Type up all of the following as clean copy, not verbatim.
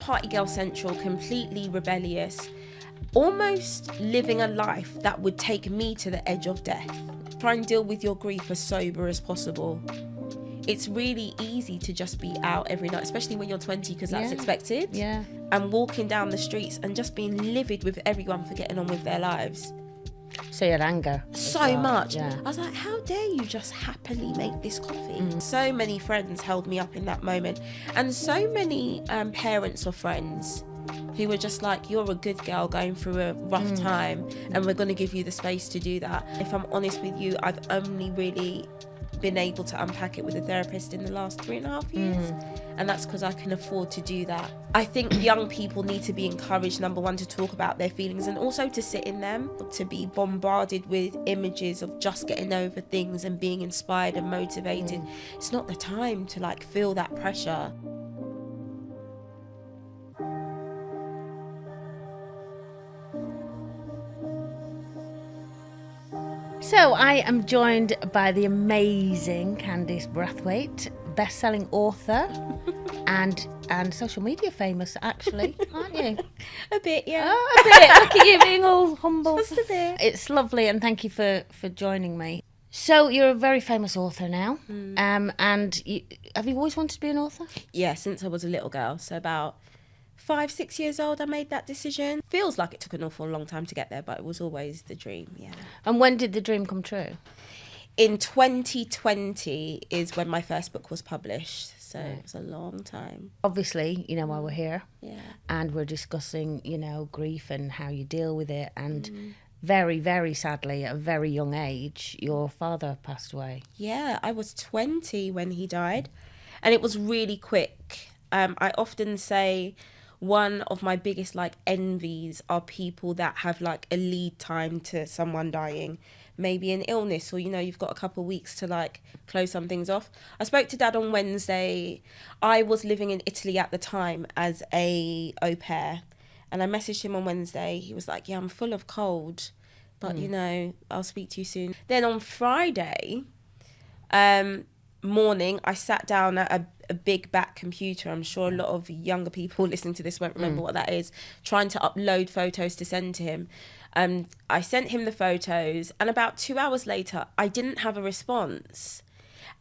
party girl central, completely rebellious, almost living a life that would take me to the edge of death. Try and deal with your grief as sober as possible. It's really easy to just be out every night, especially when you're 20, because that's expected. Yeah. And walking down the streets and just being livid with everyone for getting on with their lives. So you had anger. So much. Yeah. I was like, how dare you just happily make this coffee? So many friends held me up in that moment. And so many parents or friends who were just like, you're a good girl going through a rough time and we're going to give you the space to do that. If I'm honest with you, I've only really been able to unpack it with a therapist in the last 3.5 years. And that's because I can afford to do that. I think young people need to be encouraged, number one, to talk about their feelings and also to sit in them, to be bombarded with images of just getting over things and being inspired and motivated. It's not the time to like feel that pressure. So I am joined by the amazing Candice Brathwaite, best-selling author and social media famous, actually, aren't you? A bit, yeah. Oh, a bit. Look at you being all humble. Just a bit. It's lovely, and thank you for joining me. So you're a very famous author now, and have you always wanted to be an author? Yeah, since I was a little girl. So about 5-6 years old, I made that decision. Feels like it took an awful long time to get there, but it was always the dream, yeah. And when did the dream come true? In 2020 is when my first book was published. So it was a long time. Obviously, you know why we're here. Yeah. And we're discussing, you know, grief and how you deal with it. And very, very sadly, at a very young age, your father passed away. Yeah, I was 20 when he died. And it was really quick. I often say one of my biggest like envies are people that have like a lead time to someone dying. Maybe an illness, or, you know, you've got a couple of weeks to like close some things off. I spoke to Dad on Wednesday. I was living in Italy at the time as a au pair. And I messaged him on Wednesday. He was like, yeah, I'm full of cold, but, you know, I'll speak to you soon. Then on Friday morning, I sat down at a big back computer. I'm sure a lot of younger people listening to this won't remember what that is, trying to upload photos to send to him. I sent him the photos, and about 2 hours later, I didn't have a response.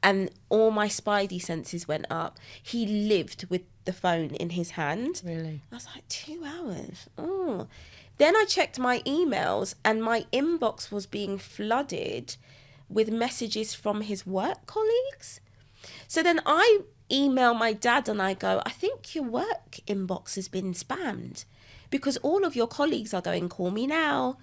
And all my spidey senses went up. He lived with the phone in his hand. Really? I was like, 2 hours? Oh. Then I checked my emails, and my inbox was being flooded with messages from his work colleagues. So then I email my dad and I go, I think your work inbox has been spammed because all of your colleagues are going, call me now.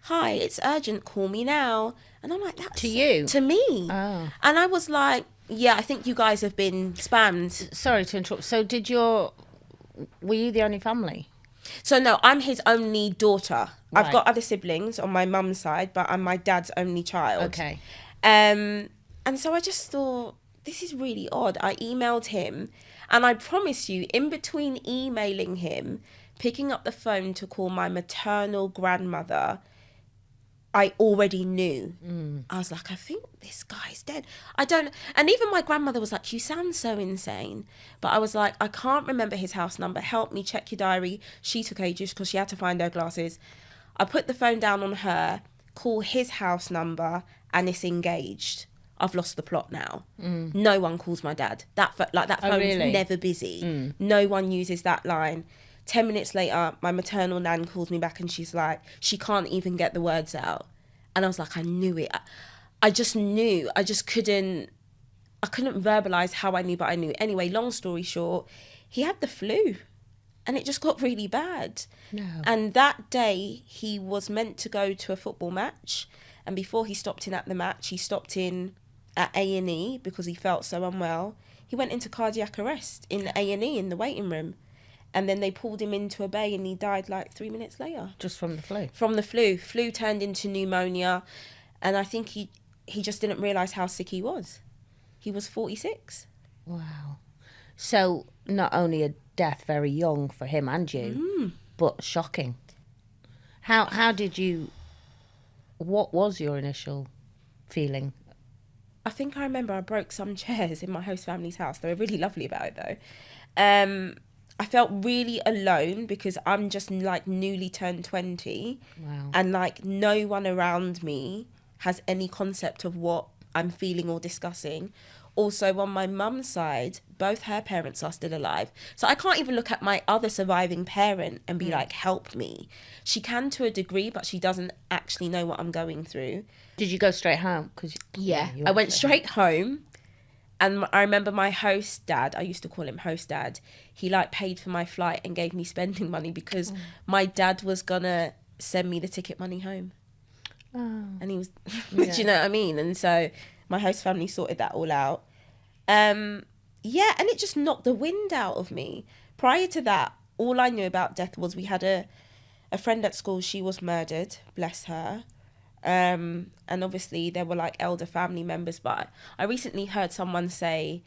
Hi, it's urgent, call me now. And I'm like, that's... To you? To me. Oh. And I was like, yeah, I think you guys have been spammed. Sorry to interrupt. So were you the only family? So no, I'm his only daughter. Right. I've got other siblings on my mum's side, but I'm my dad's only child. Okay. And so I just thought, this is really odd. I emailed him, and I promise you, in between emailing him, picking up the phone to call my maternal grandmother, I already knew. I was like, I think this guy's dead. And even my grandmother was like, you sound so insane. But I was like, I can't remember his house number. Help me, check your diary. She took ages because she had to find her glasses. I put the phone down on her, call his house number, and it's engaged. I've lost the plot now. No one calls my dad. That phone's really? never busy. No one uses that line. 10 minutes later, my maternal nan calls me back and she's like, she can't even get the words out. And I was like, I knew it. I just knew. I couldn't verbalize how I knew, but I knew. Anyway, long story short, he had the flu and it just got really bad. No. And that day he was meant to go to a football match. And before he stopped in at the match, he stopped in at A&E because he felt so unwell. He went into cardiac arrest in the A&E in the waiting room. And then they pulled him into a bay and he died like 3 minutes later. Just from the flu? From the flu. Flu turned into pneumonia. And I think he just didn't realise how sick he was. He was 46. Wow. So not only a death very young for him and you, but shocking. How did you... What was your initial feeling? I think I remember I broke some chairs in my host family's house. They were really lovely about it though. I felt really alone because I'm just like newly turned 20. Wow. And like no one around me has any concept of what I'm feeling or discussing. Also, on my mum's side, both her parents are still alive. So I can't even look at my other surviving parent and be like, help me. She can to a degree, but she doesn't actually know what I'm going through. Did you go straight home? I went straight home. And I remember my host dad, I used to call him host dad, he like paid for my flight and gave me spending money because my dad was gonna send me the ticket money home. Oh. And he was, do you know what I mean? And so my host family sorted that all out. And it just knocked the wind out of me. Prior to that, all I knew about death was we had a friend at school, she was murdered, bless her. And obviously there were like elder family members, but I recently heard someone say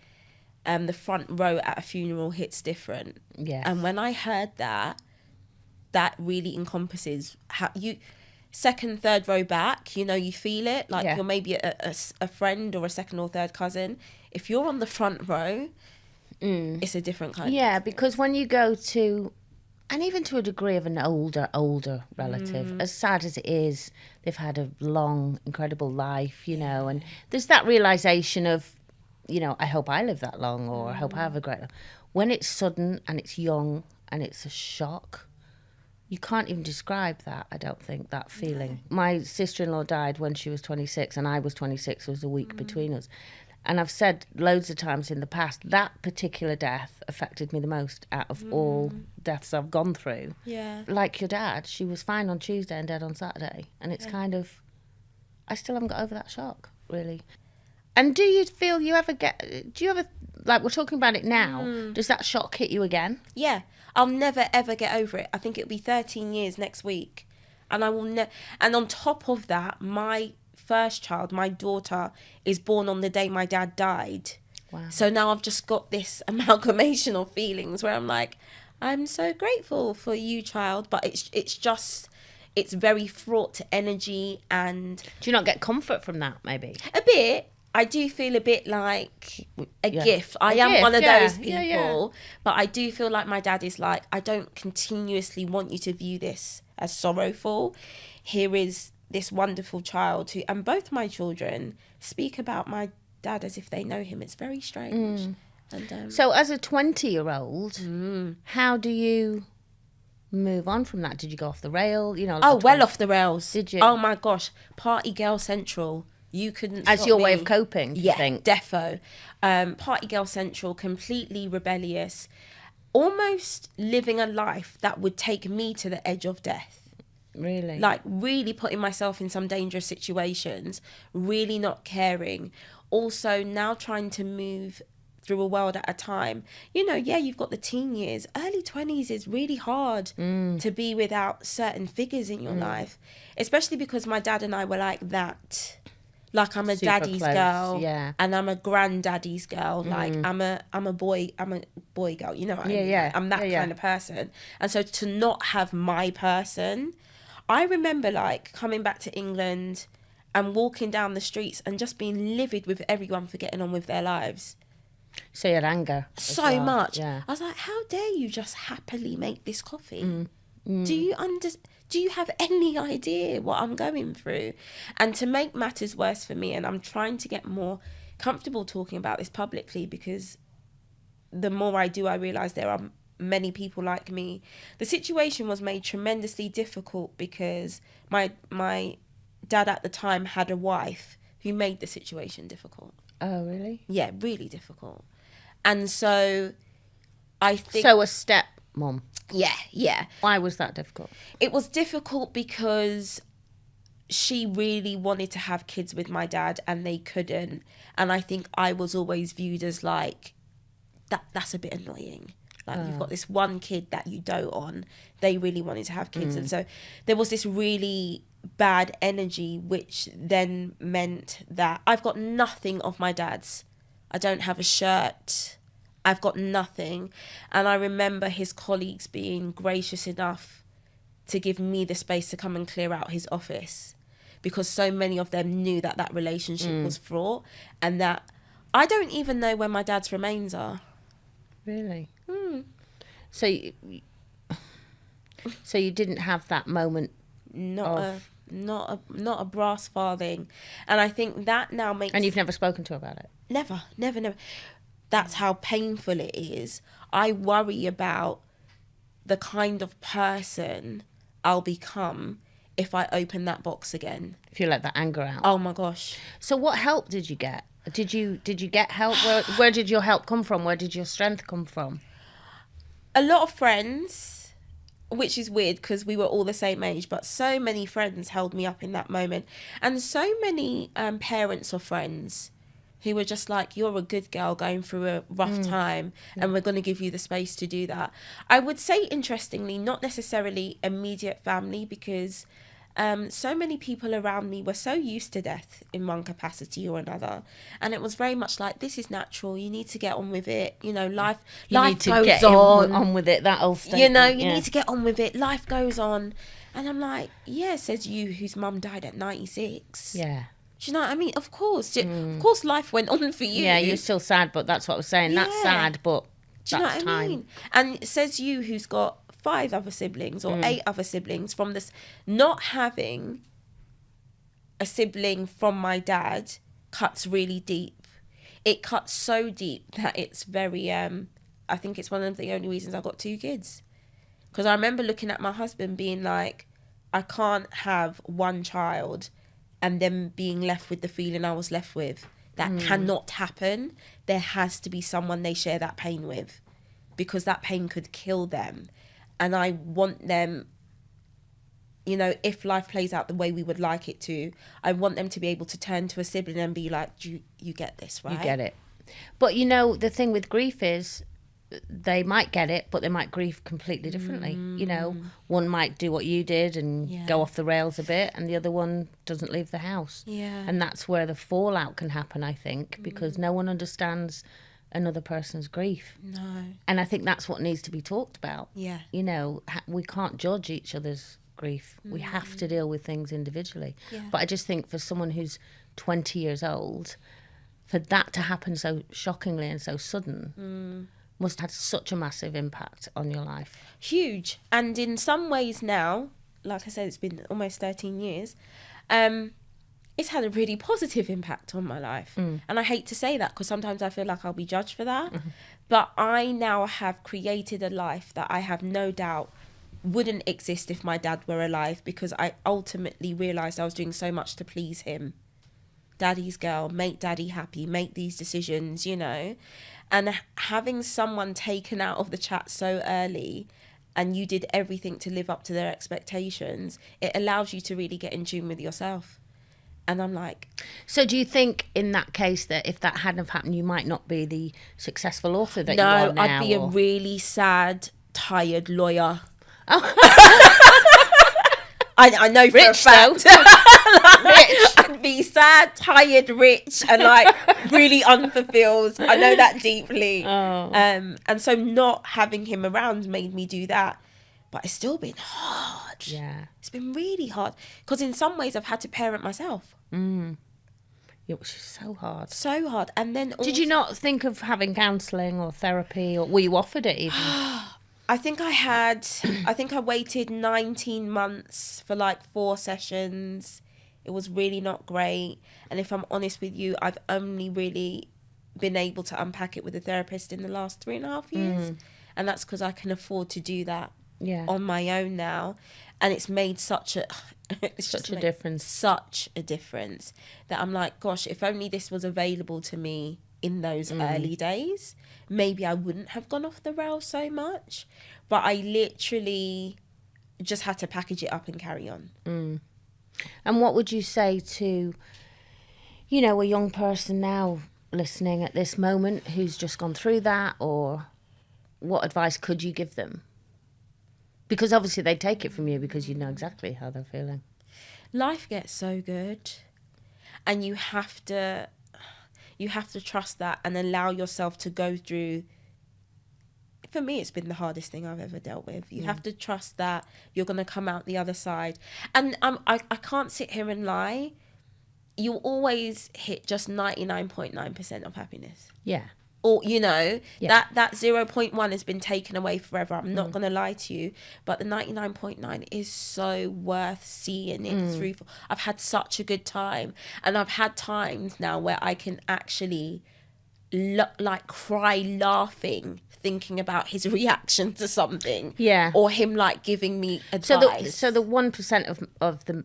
the front row at a funeral hits different. Yes. And when I heard that really encompasses how you second, third row back, you know, you feel it like you're maybe a friend or a second or third cousin. If you're on the front row, it's a different kind of experience. Because when you go to, and even to a degree of an older relative, as sad as it is, they've had a long, incredible life, you know, and there's that realisation of, you know, I hope I live that long, or I hope I have a great life. When it's sudden and it's young and it's a shock, you can't even describe that, I don't think, that feeling. My sister-in-law died when she was 26 and I was 26, it was a week between us. And I've said loads of times in the past, that particular death affected me the most out of all deaths I've gone through. Yeah. Like your dad, she was fine on Tuesday and dead on Saturday. And it's kind of, I still haven't got over that shock, really. And do you feel do you ever, like we're talking about it now, does that shock hit you again? Yeah. I'll never, ever get over it. I think it'll be 13 years next week. And I will and on top of that, my first child, my daughter, is born on the day my dad died. Wow. So now I've just got this amalgamation of feelings where I'm like, I'm so grateful for you, child, but it's very fraught to energy. And Do you not get comfort from that, maybe? a bit. I do feel a bit like a gift. I am one of those people, but I do feel like my dad is like, I don't continuously want you to view this as sorrowful. Here is this wonderful child who, and both my children speak about my dad as if they know him. It's very strange. And, so as a 20-year-old, how do you move on from that? Did you go off the rail? You know, like off the rails. Did you? Oh my gosh, party girl central. You couldn't as stop your me. way of coping, do you think? Defo. Party girl central, completely rebellious, almost living a life that would take me to the edge of death. Really? Like really putting myself in some dangerous situations, really not caring. Also now trying to move through a world at a time. You know, you've got the teen years. Early 20s is really hard to be without certain figures in your life, especially because my dad and I were like that. Like I'm a Super daddy's close, girl, and I'm a granddaddy's girl. Like I'm a boy girl. You know what I mean? Yeah. I'm that kind of person. And so to not have my person, I remember like coming back to England and walking down the streets and just being livid with everyone for getting on with their lives. So you had anger. So much. Yeah. I was like, how dare you just happily make this coffee? Do you have any idea what I'm going through? And to make matters worse for me, and I'm trying to get more comfortable talking about this publicly, because the more I do, I realise there are many people like me. The situation was made tremendously difficult because my dad at the time had a wife who made the situation difficult. Oh, really? Yeah, really difficult. And so I think... So a stepmom. Yeah. Why was that difficult? It was difficult because she really wanted to have kids with my dad and they couldn't. And I think I was always viewed as like, that's a bit annoying. Like you've got this one kid that you dote on. They really wanted to have kids. And so there was this really bad energy, which then meant that I've got nothing of my dad's. I don't have a shirt. I've got nothing. And I remember his colleagues being gracious enough to give me the space to come and clear out his office, because so many of them knew that that relationship was fraught, and that I don't even know where my dad's remains are. Really? So you didn't have that moment not a brass farthing, and I think that now makes. And you've never spoken to her about it? Never. That's how painful it is. I worry about the kind of person I'll become if I open that box again. If you let that anger out. Oh my gosh. So what help did you get? Did you get help? Where did your help come from? Where did your strength come from? A lot of friends, which is weird because we were all the same age, but so many friends held me up in that moment. And so many parents or friends who were just like, you're a good girl going through a rough time, and we're going to give you the space to do that. I would say, interestingly, not necessarily immediate family, because so many people around me were so used to death in one capacity or another, and it was very much like, this is natural, you need to get on with it, life goes on with it, that old statement. You need to get on with it, life goes on. And I'm like, yeah, says you whose mum died at 96. Yeah. Do you know what I mean? Of course life went on for you. Yeah, you're still sad, but that's what I was saying. Yeah. That's sad, but do you know that's what I time. mean? And it says you who's got 5 other siblings or 8 other siblings, from this not having a sibling from my dad cuts really deep. It cuts so deep that it's very I think it's one of the only reasons I got 2 kids. Because I remember looking at my husband being like, I can't have one child and then being left with the feeling I was left with. That cannot happen. There has to be someone they share that pain with, because that pain could kill them. And I want them, if life plays out the way we would like it to, I want them to be able to turn to a sibling and be like, you get this, right? You get it. But the thing with grief is, they might get it, but they might grieve completely differently. One might do what you did and go off the rails a bit, and the other one doesn't leave the house. Yeah. And that's where the fallout can happen, I think, because no one understands another person's grief. No. And I think that's what needs to be talked about. Yeah. We can't judge each other's grief. We have to deal with things individually. Yeah. But I just think for someone who's 20 years old, for that to happen so shockingly and so sudden must have had such a massive impact on your life. Huge. And in some ways now, like I said, it's been almost 13 years, it's had a really positive impact on my life. And I hate to say that, because sometimes I feel like I'll be judged for that. But I now have created a life that I have no doubt wouldn't exist if my dad were alive, because I ultimately realised I was doing so much to please him. Daddy's girl, make daddy happy, make these decisions, And having someone taken out of the chat so early, and you did everything to live up to their expectations, it allows you to really get in tune with yourself. And I'm like... So do you think in that case that if that hadn't have happened, you might not be the successful author that you are now? No, I'd be a really sad, tired lawyer. I know for a fact. I'd be sad, tired, rich, and really unfulfilled. I know that deeply. And so not having him around made me do that. But it's still been hard. Yeah. It's been really hard. Because in some ways I've had to parent myself. Yeah, which is so hard. So hard. And then also, did you not think of having counselling or therapy, or were you offered it even? I think I waited 19 months for 4 sessions. It was really not great. And if I'm honest with you, I've only really been able to unpack it with a therapist in the last 3.5 years. And that's because I can afford to do that on my own now. And it's made such a difference. Such a difference that I'm like, gosh, if only this was available to me in those early days, maybe I wouldn't have gone off the rails so much. But I literally just had to package it up and carry on. And what would you say to, a young person now listening at this moment who's just gone through that, or what advice could you give them? Because obviously they take it from you because you know exactly how they're feeling. Life gets so good, and you have to trust that and allow yourself to go through. For me, it's been the hardest thing I've ever dealt with. You have to trust that you're going to come out the other side. And I can't sit here and lie. You'll always hit just 99.9% of happiness. Yeah. or you know, Yeah. that 0.1 has been taken away forever. I'm not gonna lie to you, but the 99.9 is so worth seeing it through. I've had such a good time, and I've had times now where I can actually like cry laughing thinking about his reaction to something, Yeah. or him like giving me So advice. the 1% of the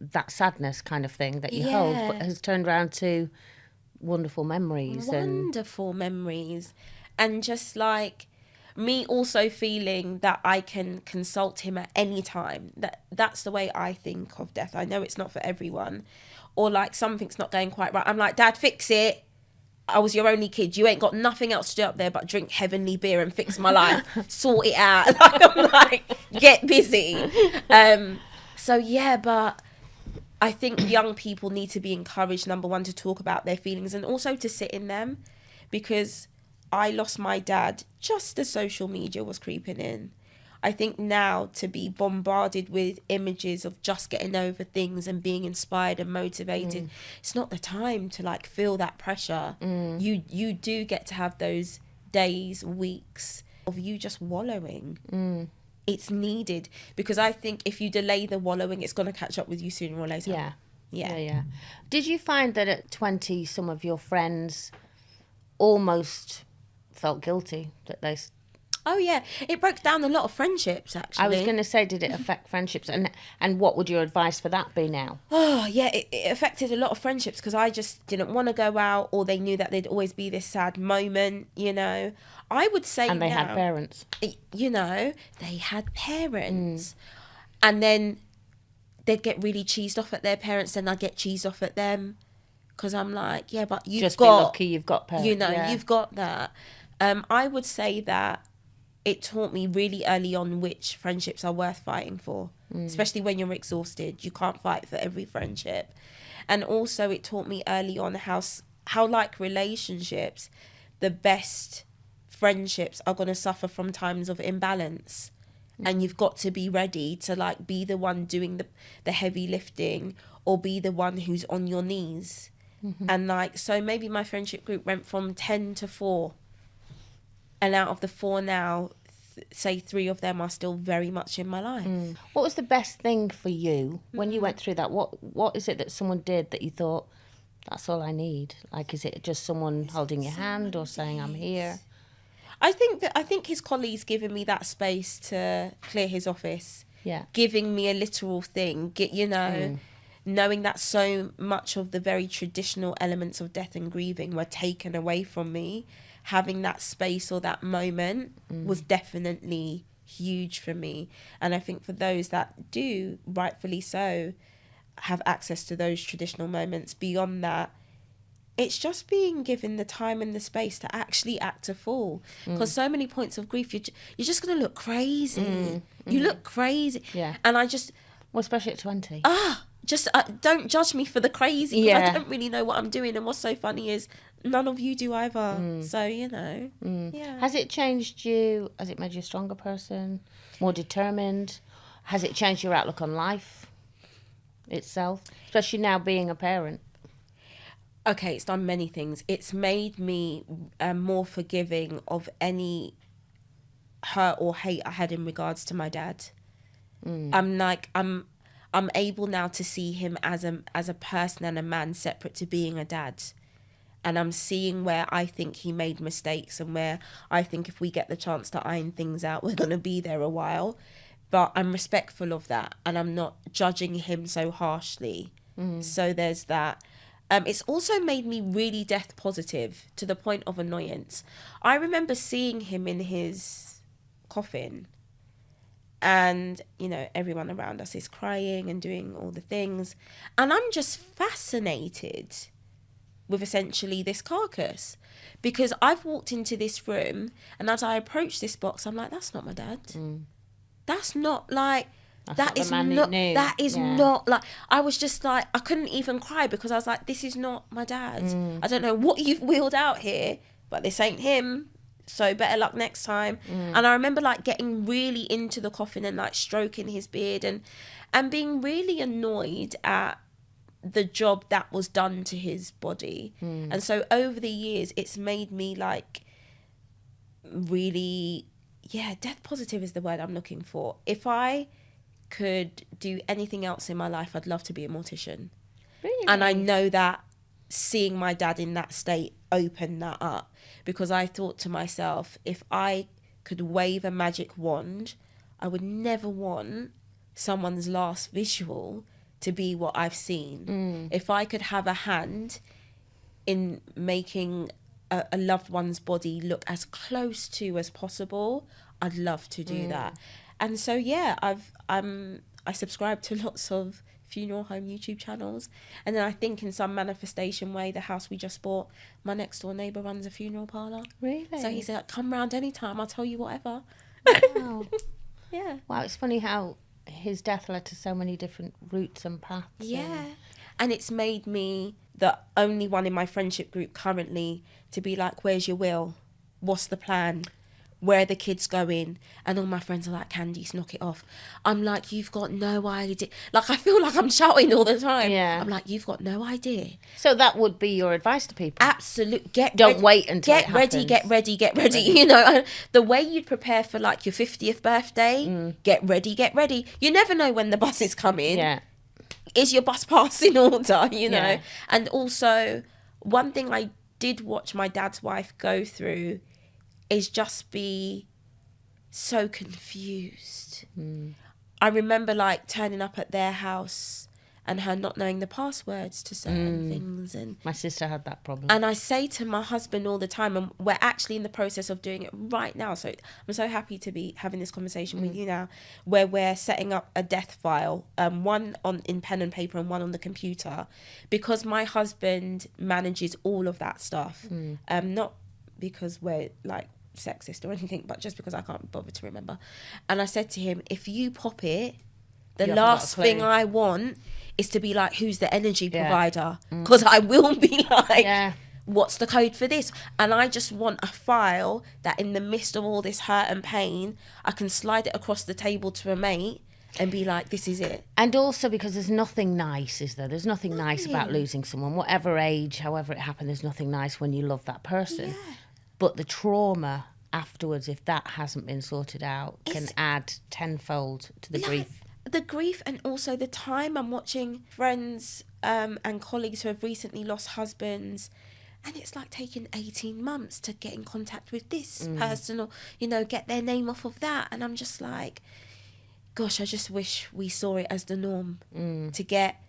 that sadness kind of thing that you hold, but has turned around to wonderful memories Wonderful memories, and just like me also feeling that I can consult him at any time. That's the way I think of death. I know it's not for everyone, or like something's not going quite right, I'm like, Dad, fix it. I was your only kid. You ain't got nothing else to do up there but drink heavenly beer and fix my life. Sort it out. Like, I'm like, get busy. So yeah, but I think young people need to be encouraged, number one, to talk about their feelings and also to sit in them, because I lost my dad just as social media was creeping in. I think now to be bombarded with images of just getting over things and being inspired and motivated, it's not the time to like feel that pressure. You do get to have those days, weeks of you just wallowing. It's needed, because I think if you delay the wallowing, it's going to catch up with you sooner or later. Yeah. Did you find that at 20 some of your friends almost felt guilty that they Oh yeah, it broke down a lot of friendships actually. I was going to say, did it affect friendships, and what would your advice for that be now? Oh yeah, it affected a lot of friendships, because I just didn't want to go out, or they knew that there'd always be this sad moment, you know. I would say And they now, had parents. you know, they had parents, and then they'd get really cheesed off at their parents, and I'd get cheesed off at them, because I'm like, yeah, but you've Just got, be lucky you've got parents. you know, you've got that. I would say that it taught me really early on which friendships are worth fighting for, especially when you're exhausted. You can't fight for every friendship. And also it taught me early on how like relationships, the best friendships are going to suffer from times of imbalance. And you've got to be ready to like be the one doing the heavy lifting, or be the one who's on your knees. And like, so maybe my friendship group went from 10 to 4. And out of the 4 now, say 3 of them are still very much in my life. What was the best thing for you when you went through that? What is it that someone did that you thought, that's all I need? Like, is it just someone holding your hand or saying, I'm here? I think his colleagues giving me that space to clear his office. Yeah. Giving me a literal thing, knowing that so much of the very traditional elements of death and grieving were taken away from me. Having that space or that moment was definitely huge for me. And I think for those that do, rightfully so, have access to those traditional moments, beyond that, it's just being given the time and the space to actually act a fool. Because so many points of grief, you're just going to look crazy. You look crazy. Yeah. And I just... Well, especially at 20. Just don't judge me for the crazy, because I don't really know what I'm doing. And what's so funny is none of you do either. So, you know. Yeah. Has it changed you? Has it made you a stronger person? More determined? Has it changed your outlook on life itself? Especially now being a parent. Okay, it's done many things. It's made me more forgiving of any hurt or hate I had in regards to my dad. I'm able now to see him as a person and a man separate to being a dad. And I'm seeing where I think he made mistakes, and where I think if we get the chance to iron things out, we're going to be there a while. But I'm respectful of that, and I'm not judging him so harshly. So there's that. It's also made me really death positive to the point of annoyance. I remember seeing him in his coffin, and, you know, everyone around us is crying and doing all the things. And I'm just fascinated with essentially this carcass, because I've walked into this room, and as I approach this box, I'm like, that's not my dad. That's not like... That is not like... I was just like, I couldn't even cry, because I was like, this is not my dad. I don't know what you've wheeled out here, but this ain't him. So better luck next time. And I remember like getting really into the coffin and like stroking his beard and being really annoyed at the job that was done to his body. And so over the years, it's made me like really, death positive is the word I'm looking for. If I could do anything else in my life, I'd love to be a mortician. Really? And I know that seeing my dad in that state opened that up, because I thought to myself, if I could wave a magic wand, I would never want someone's last visual to be what I've seen. If I could have a hand in making a loved one's body look as close to as possible, I'd love to do that. And so I subscribe to lots of funeral home YouTube channels, and then I think in some manifestation way, the house we just bought, my next door neighbour runs a funeral parlour. Really? So he's like, come round anytime, I'll tell you whatever. Wow. Yeah. Wow, it's funny how his death led to so many different routes and paths. Yeah. And it's made me the only one in my friendship group currently to be like, where's your will? What's the plan? Where are the kids going? And all my friends are like, Candice, knock it off. I'm like, you've got no idea. Like, I feel like I'm shouting all the time. Yeah. I'm like, you've got no idea. So that would be your advice to people? Absolutely. Don't wait until get it ready, happens. get ready. You know, the way you'd prepare for like your 50th birthday, get ready. You never know when the bus is coming. Yeah. Is your bus pass in order, you know? Yeah. And also, one thing I did watch my dad's wife go through is just be so confused. I remember like turning up at their house and her not knowing the passwords to certain things. And My sister had that problem. and I say to my husband all the time, and we're actually in the process of doing it right now. So I'm so happy to be having this conversation with you now, where we're setting up a death file, one in pen and paper and one on the computer, because my husband manages all of that stuff. Not because we're like sexist or anything, but just because I can't bother to remember. And I said to him, if you pop it, the You haven't got a last clue. thing I want is to be like, who's the energy provider? Because I will be like, what's the code for this? And I just want a file that in the midst of all this hurt and pain, I can slide it across the table to a mate and be like, this is it. And also because there's nothing nice, is there? There's nothing nice about losing someone. Whatever age, however it happened, there's nothing nice when you love that person. But the trauma afterwards, if that hasn't been sorted out, can add tenfold to the grief. The grief, and also the time. I'm watching friends and colleagues who have recently lost husbands, and it's like taking 18 months to get in contact with this person, or, you know, get their name off of that. And I'm just like, gosh, I just wish we saw it as the norm to get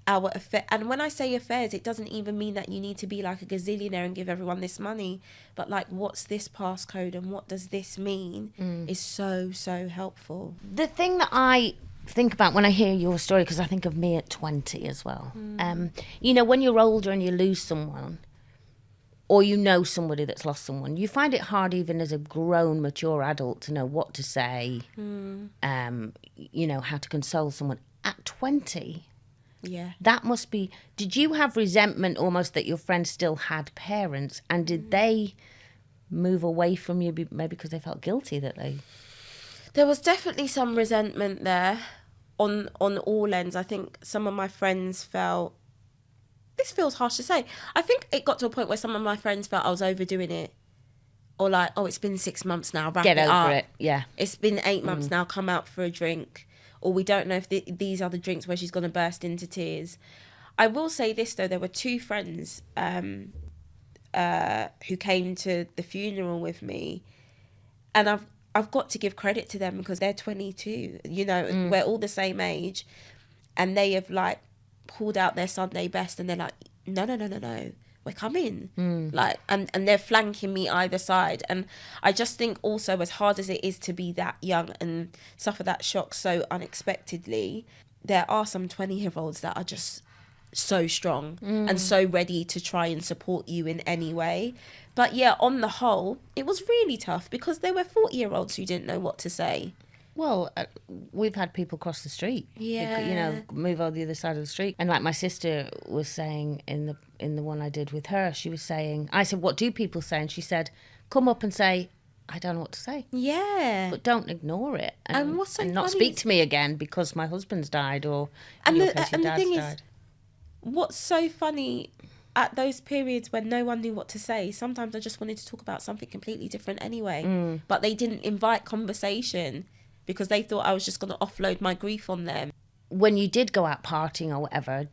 our affair. And when I say affairs, it doesn't even mean that you need to be like a gazillionaire and give everyone this money, but like, what's this passcode and what does this mean is so helpful. The thing that I think about when I hear your story, because I think of me at 20 as well, you know, when you're older and you lose someone, or you know somebody that's lost someone, you find it hard even as a grown, mature adult to know what to say, you know, how to console someone. At 20... Yeah. That must be... Did you have resentment almost that your friends still had parents? And did they move away from you maybe because they felt guilty that they... There was definitely some resentment there on all ends. I think some of my friends felt... This feels harsh to say. I think it got to a point where some of my friends felt I was overdoing it. Or like, oh, it's been 6 months now, wrap Get it over up. it, yeah. It's been 8 months now, come out for a drink. Or we don't know if these are the drinks where she's going to burst into tears. I will say this, though. There were 2 friends who came to the funeral with me. And I've got to give credit to them because they're 22. You know, we're all the same age. And they have, like, pulled out their Sunday best. And they're like, no. We're coming. Like, and they're flanking me either side. And I just think also, as hard as it is to be that young and suffer that shock so unexpectedly, there are some 20-year-olds that are just so strong and so ready to try and support you in any way. But yeah, on the whole, it was really tough because there were 40-year-olds who didn't know what to say. Well, we've had people cross the street. Yeah. You know, move on the other side of the street. And like my sister was saying in the one I did with her, she was saying, I said, what do people say? And she said, come up and say, I don't know what to say. Yeah. But don't ignore it. And what's so and not funny speak is- to me again because my husband's died or And in the- your case, your and the dad's thing is, died. what's so funny at those periods when no one knew what to say, sometimes I just wanted to talk about something completely different anyway. But they didn't invite conversation because they thought I was just going to offload my grief on them. When you did go out partying or whatever,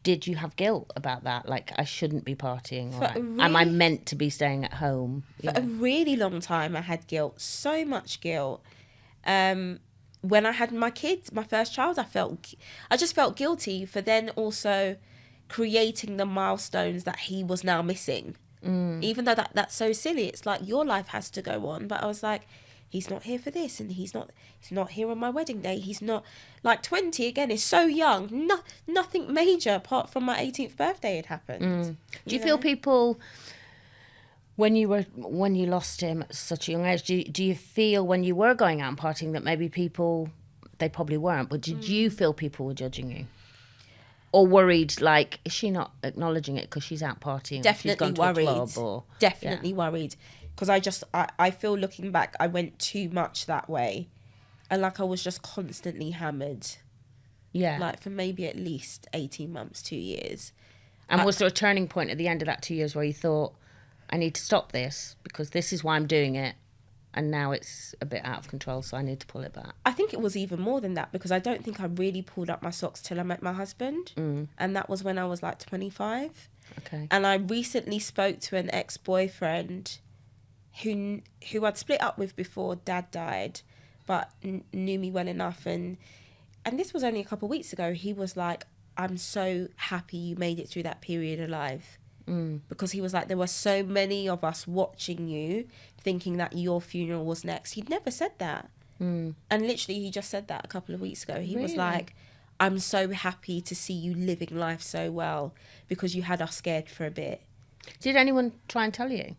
did you have guilt about that? Like, I shouldn't be partying, or am I meant to be staying at home? For a really long time, I had guilt, so much guilt. When I had my kids, my first child, I just felt guilty for then also creating the milestones that he was now missing. Even though that's so silly, it's like your life has to go on. But I was like, he's not here for this, and he's not here on my wedding day. He's not, like, 20 again is so young. Nothing major apart from my 18th birthday had happened. Do you feel people, when you lost him at such a young age, do you feel when you were going out and partying that maybe people, they probably weren't, but did you feel people were judging you? Or worried, like, is she not acknowledging it because she's out partying? Definitely she's gone to worried. A club or, Definitely worried. Because I feel looking back, I went too much that way. And, like, I was just constantly hammered. Yeah. Like, for maybe at least 18 months, 2 years. And was there a turning point at the end of that 2 years where you thought, I need to stop this because this is why I'm doing it, and now it's a bit out of control, so I need to pull it back? I think it was even more than that, because I don't think I really pulled up my socks till I met my husband. And that was when I was like 25. Okay. And I recently spoke to an ex-boyfriend who I'd split up with before Dad died, but knew me well enough. And this was only a couple of weeks ago. He was like, I'm so happy you made it through that period alive. Because he was like, there were so many of us watching you, thinking that your funeral was next. He'd never said that. And literally, he just said that a couple of weeks ago. He was like, I'm so happy to see you living life so well because you had us scared for a bit. Did anyone try and tell you?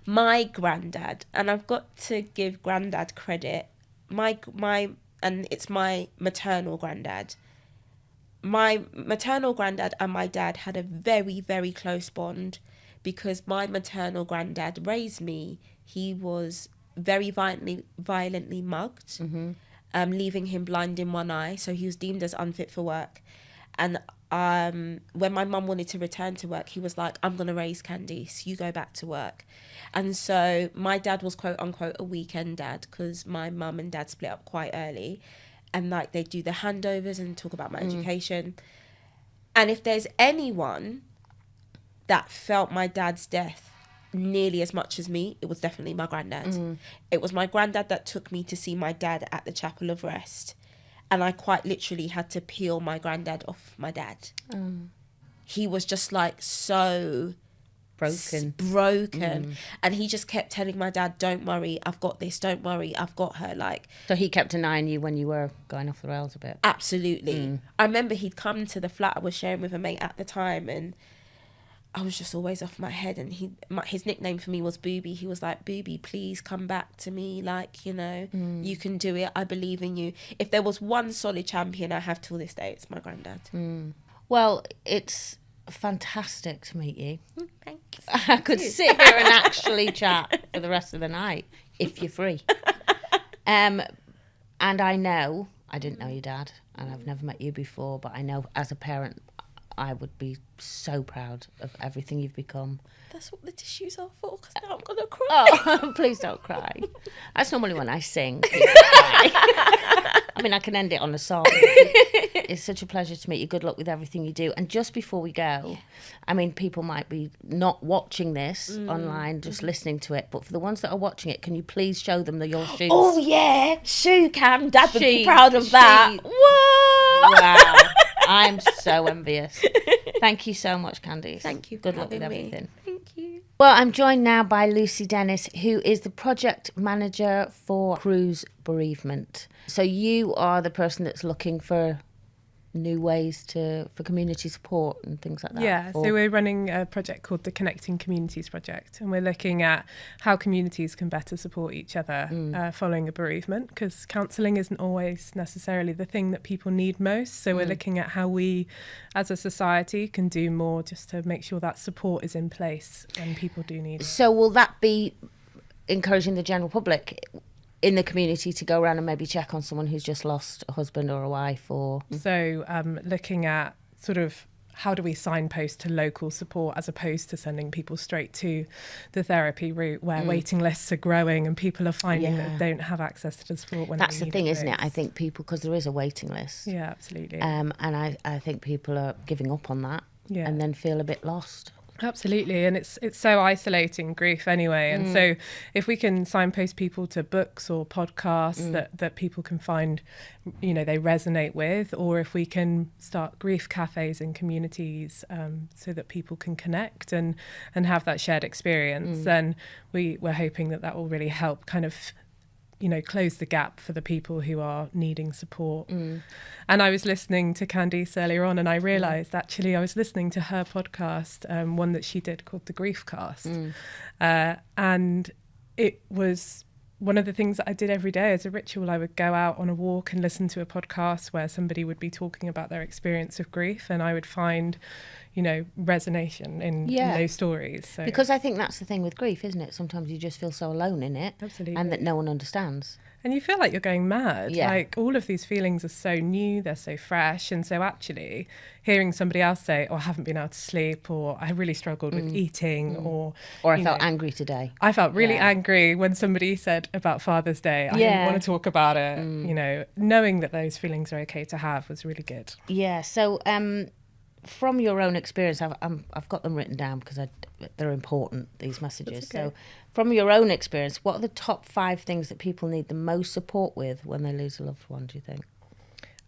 My granddad, and I've got to give granddad credit, and it's my maternal granddad. My maternal granddad and my dad had a very, very close bond because my maternal granddad raised me. He was very violently mugged, leaving him blind in one eye. So he was deemed as unfit for work. And when my mum wanted to return to work, he was like, I'm going to raise Candice, you go back to work. And so my dad was quote unquote a weekend dad because my mum and dad split up quite early. And like they do the handovers and talk about my education. And if there's anyone that felt my dad's death nearly as much as me, it was definitely my granddad. It was my granddad that took me to see my dad at the Chapel of Rest. And I quite literally had to peel my granddad off my dad. He was just like so broken. And he just kept telling my dad, don't worry, I've got this, don't worry, I've got her. Like, so he kept an eye on you when you were going off the rails a bit? Absolutely. I remember he'd come to the flat I was sharing with a mate at the time, and I was just always off my head. And his nickname for me was Booby. He was like, Booby, please come back to me. Like, you know, you can do it. I believe in you. If there was one solid champion I have till this day, it's my granddad. Well, it's fantastic to meet you. Thanks. I could sit here and actually chat for the rest of the night if you're free. And I know, I didn't know your dad, and I've never met you before, but I know as a parent, I would be so proud of everything you've become. That's what the tissues are for, because now I'm going to cry. Oh, please don't cry. That's normally when I sing. Please don't cry. I mean, I can end it on a song. It's such a pleasure to meet you. Good luck with everything you do. And just before we go, I mean, people might be not watching this online, just listening to it. But for the ones that are watching it, can you please show them your shoes? Oh, yeah. Shoe cam. Dad would be proud of that. Whoa. Wow. I'm so envious. Thank you so much, Candice. Thank you. Good luck with everything. Thank you. Well, I'm joined now by Lucy Dennis, who is the project manager for Cruise Bereavement. So you are the person that's looking for new ways for community support and things like that. Yeah, so we're running a project called the Connecting Communities Project, and we're looking at how communities can better support each other following a bereavement, because counselling isn't always necessarily the thing that people need most. So we're looking at how we as a society can do more just to make sure that support is in place when people do need it. So will that be encouraging the general public in the community to go around and maybe check on someone who's just lost a husband or a wife? Or So looking at sort of how do we signpost to local support as opposed to sending people straight to the therapy route where waiting lists are growing and people are finding that they don't have access to the support when That's they the need thing, it isn't it? most. I think people, because there is a waiting list. Yeah, absolutely. And I think people are giving up on that and then feel a bit lost. Absolutely, and it's so isolating, grief anyway, and so if we can signpost people to books or podcasts that people can find, you know, they resonate with, or if we can start grief cafes in communities so that people can connect and have that shared experience, then we're hoping that will really help kind of, you know, close the gap for the people who are needing support. And I was listening to Candice earlier on, and I realised actually I was listening to her podcast, one that she did called The Grief Cast. And it was one of the things that I did every day as a ritual. I would go out on a walk and listen to a podcast where somebody would be talking about their experience of grief, and I would find, you know, resonation in those stories. So. Because I think that's the thing with grief, isn't it? Sometimes you just feel so alone in it. Absolutely. And that no one understands. And you feel like you're going mad. Yeah. Like all of these feelings are so new, they're so fresh. And so actually hearing somebody else say, oh, I haven't been able to sleep, or I really struggled with eating, or I felt angry today. I felt really angry when somebody said about Father's Day, I didn't want to talk about it. You know, knowing that those feelings are okay to have was really good. Yeah. So from your own experience, I've got them written down because they're important, these messages. Okay. So from your own experience, what are the top 5 things that people need the most support with when they lose a loved one, do you think?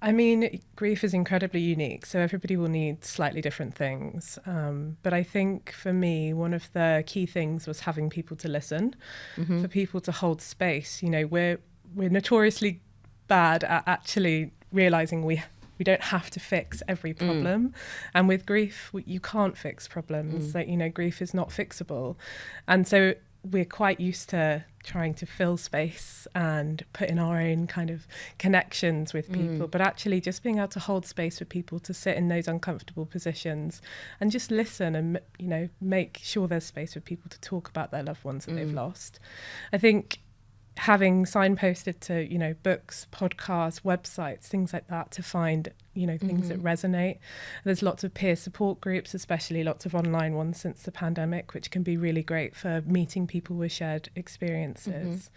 I mean, grief is incredibly unique, so everybody will need slightly different things. But I think for me, one of the key things was having people to listen, for people to hold space. You know, we're notoriously bad at actually realising we don't have to fix every problem. And with grief, you can't fix problems. Like, you know, grief is not fixable. And so we're quite used to trying to fill space and put in our own kind of connections with people, but actually just being able to hold space for people to sit in those uncomfortable positions and just listen and, you know, make sure there's space for people to talk about their loved ones that they've lost. I think having signposted to, you know, books, podcasts, websites, things like that to find, you know, things that resonate. There's lots of peer support groups, especially lots of online ones since the pandemic, which can be really great for meeting people with shared experiences.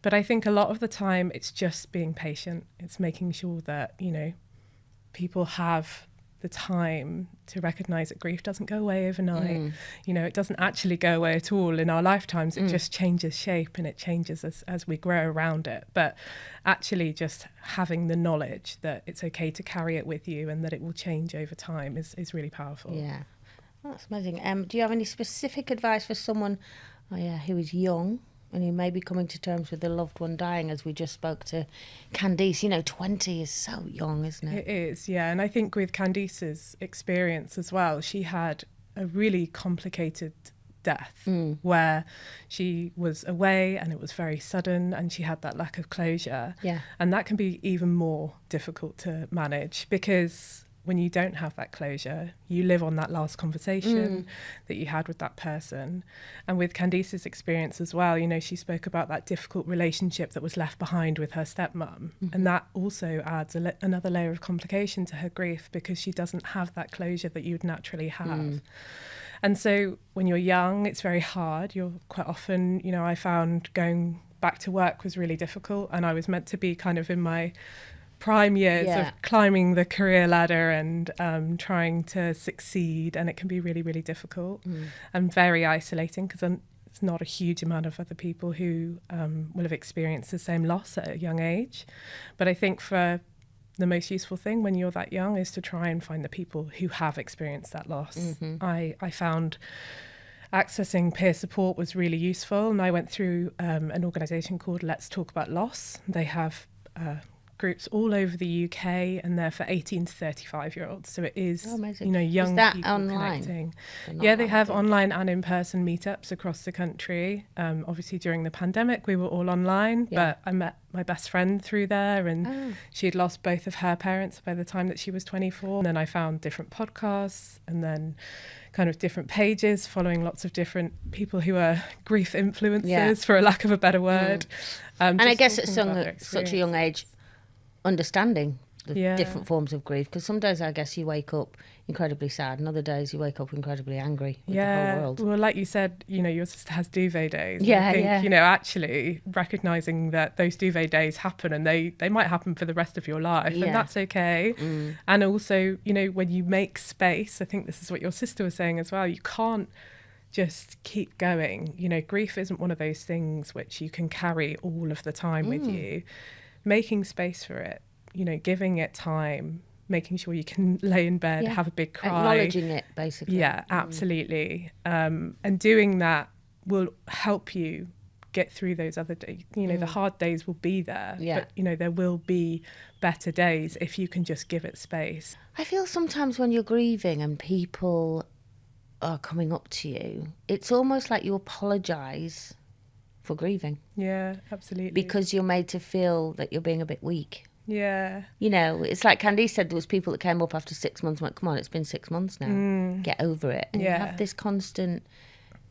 But I think a lot of the time it's just being patient. It's making sure that, you know, people have the time to recognise that grief doesn't go away overnight. You know, it doesn't actually go away at all in our lifetimes. It just changes shape and it changes as we grow around it. But actually just having the knowledge that it's okay to carry it with you and that it will change over time is really powerful. Yeah, that's amazing. Do you have any specific advice for someone who is young and who may be coming to terms with a loved one dying, as we just spoke to Candice? You know, 20 is so young, isn't it? It is, yeah. And I think with Candice's experience as well, she had a really complicated death where she was away and it was very sudden and she had that lack of closure. Yeah. And that can be even more difficult to manage because when you don't have that closure, you live on that last conversation that you had with that person. And with Candice's experience as well, you know, she spoke about that difficult relationship that was left behind with her stepmom. And that also adds another layer of complication to her grief because she doesn't have that closure that you'd naturally have. And so when you're young, it's very hard. You're quite often, you know, I found going back to work was really difficult, and I was meant to be kind of in my prime years of climbing the career ladder and trying to succeed, and it can be really, really difficult and very isolating because it's not a huge amount of other people who will have experienced the same loss at a young age. But I think for the most useful thing when you're that young is to try and find the people who have experienced that loss. I found accessing peer support was really useful, and I went through an organisation called Let's Talk About Loss. They have groups all over the UK, and they're for 18 to 35-year-olds. So it is, you know, young people online? connecting. Yeah, they have online and in-person meetups across the country. Obviously, during the pandemic, we were all online, but I met my best friend through there, and she had lost both of her parents by the time that she was 24. And then I found different podcasts and then kind of different pages following lots of different people who are grief influencers, for a lack of a better word. And I guess at such a young age, understanding different forms of grief, because some days I guess you wake up incredibly sad and other days you wake up incredibly angry with the whole world. Well, like you said, your sister has duvet days. Yeah, I think, actually recognising that those duvet days happen, and they might happen for the rest of your life, and that's okay. And also, when you make space, I think this is what your sister was saying as well, you can't just keep going. Grief isn't one of those things which you can carry all of the time with you. Making space for it, giving it time, making sure you can lay in bed, have a big cry. Acknowledging it, basically. Yeah, absolutely. And doing that will help you get through those other days. The hard days will be there, but, there will be better days if you can just give it space. I feel sometimes when you're grieving and people are coming up to you, it's almost like you apologise for grieving. Yeah, absolutely. Because you're made to feel that you're being a bit weak. Yeah. It's like Candice said, there was people that came up after 6 months and went, come on, it's been 6 months now. Get over it. And you have this constant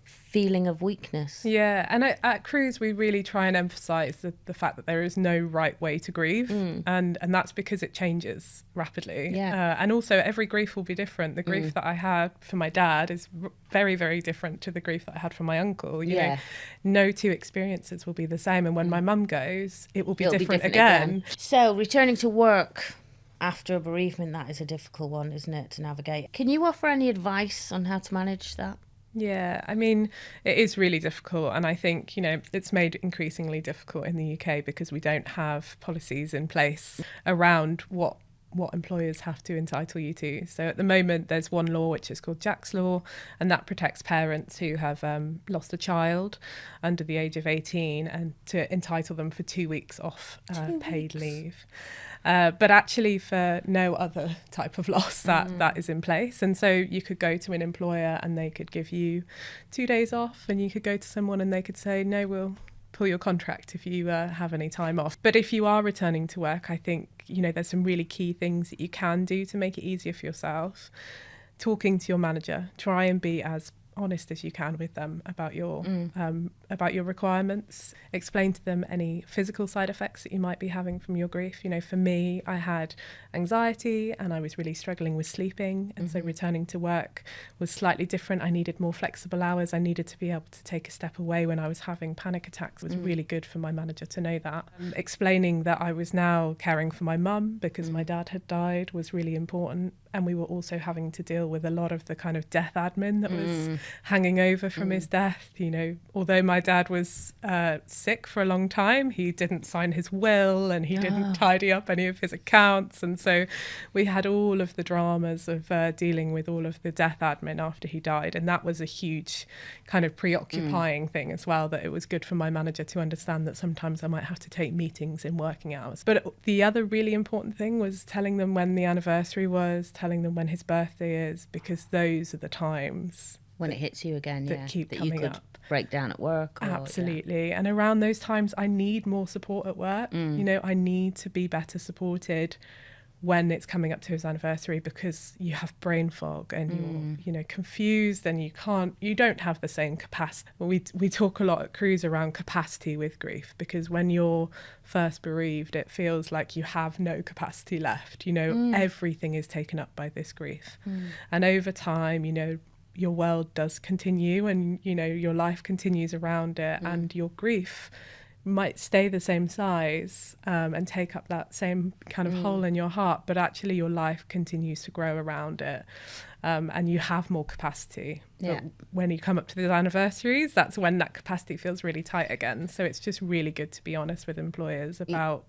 feeling of weakness. Yeah, and at Cruise we really try and emphasise the fact that there is no right way to grieve, and that's because it changes rapidly. And also every grief will be different. The grief that I had for my dad is very, very different to the grief that I had for my uncle. You know, no two experiences will be the same, and when my mum goes, it'll be different again. So returning to work after a bereavement, that is a difficult one, isn't it, to navigate? Can you offer any advice on how to manage that? Yeah, I mean, it is really difficult. And I think, it's made increasingly difficult in the UK because we don't have policies in place around what employers have to entitle you to. So at the moment, there's one law which is called Jack's Law, and that protects parents who have lost a child under the age of 18 and to entitle them for 2 weeks off paid leave. But actually for no other type of loss that is in place. And so you could go to an employer and they could give you 2 days off, and you could go to someone and they could say, no, we'll pull your contract if you have any time off. But if you are returning to work, I think, there's some really key things that you can do to make it easier for yourself. Talking to your manager, try and be as honest as you can with them about your requirements. Explain to them any physical side effects that you might be having from your grief. For me, I had anxiety and I was really struggling with sleeping, and so returning to work was slightly different. I needed more flexible hours. I needed to be able to take a step away when I was having panic attacks. It was really good for my manager to know that. Explaining that I was now caring for my mum because my dad had died was really important, and we were also having to deal with a lot of the kind of death admin that was hanging over from his death. Although my dad was sick for a long time, he didn't sign his will and he didn't tidy up any of his accounts, and so we had all of the dramas of dealing with all of the death admin after he died, and that was a huge kind of preoccupying thing as well, that it was good for my manager to understand that sometimes I might have to take meetings in working hours. But the other really important thing was telling them when the anniversary was, telling them when his birthday is, because those are the times when it hits you again, that keep coming you could up. Break down at work. Absolutely. And around those times, I need more support at work. I need to be better supported when it's coming up to his anniversary, because you have brain fog and you're confused and you don't have the same capacity. We talk a lot at Cruise around capacity with grief, because when you're first bereaved, it feels like you have no capacity left. Everything is taken up by this grief. And over time, your world does continue, and your life continues around it, and your grief might stay the same size and take up that same kind of hole in your heart, but actually your life continues to grow around it, and you have more capacity. But when you come up to the anniversaries, that's when that capacity feels really tight again. So it's just really good to be honest with employers about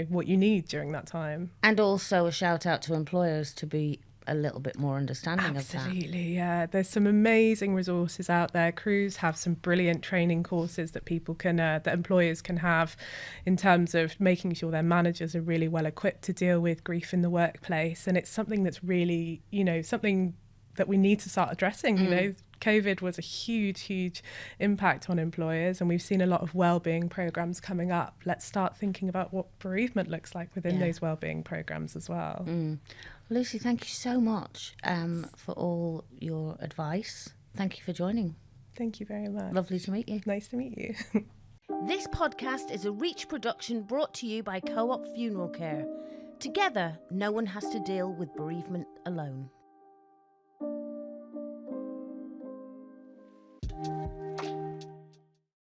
what you need during that time. And also a shout out to employers to be a little bit more understanding of that. Absolutely, yeah. There's some amazing resources out there. Cruise have some brilliant training courses that people can, that employers can have, in terms of making sure their managers are really well equipped to deal with grief in the workplace. And it's something that's really, something that we need to start addressing. COVID was a huge impact on employers, and we've seen a lot of wellbeing programs coming up. Let's start thinking about what bereavement looks like within those wellbeing programs as well. Lucy, thank you so much for all your advice. Thank you for joining. Thank you very much. Lovely to meet you. Nice to meet you. This podcast is a Reach production brought to you by Co-op Funeral Care. Together, no one has to deal with bereavement alone.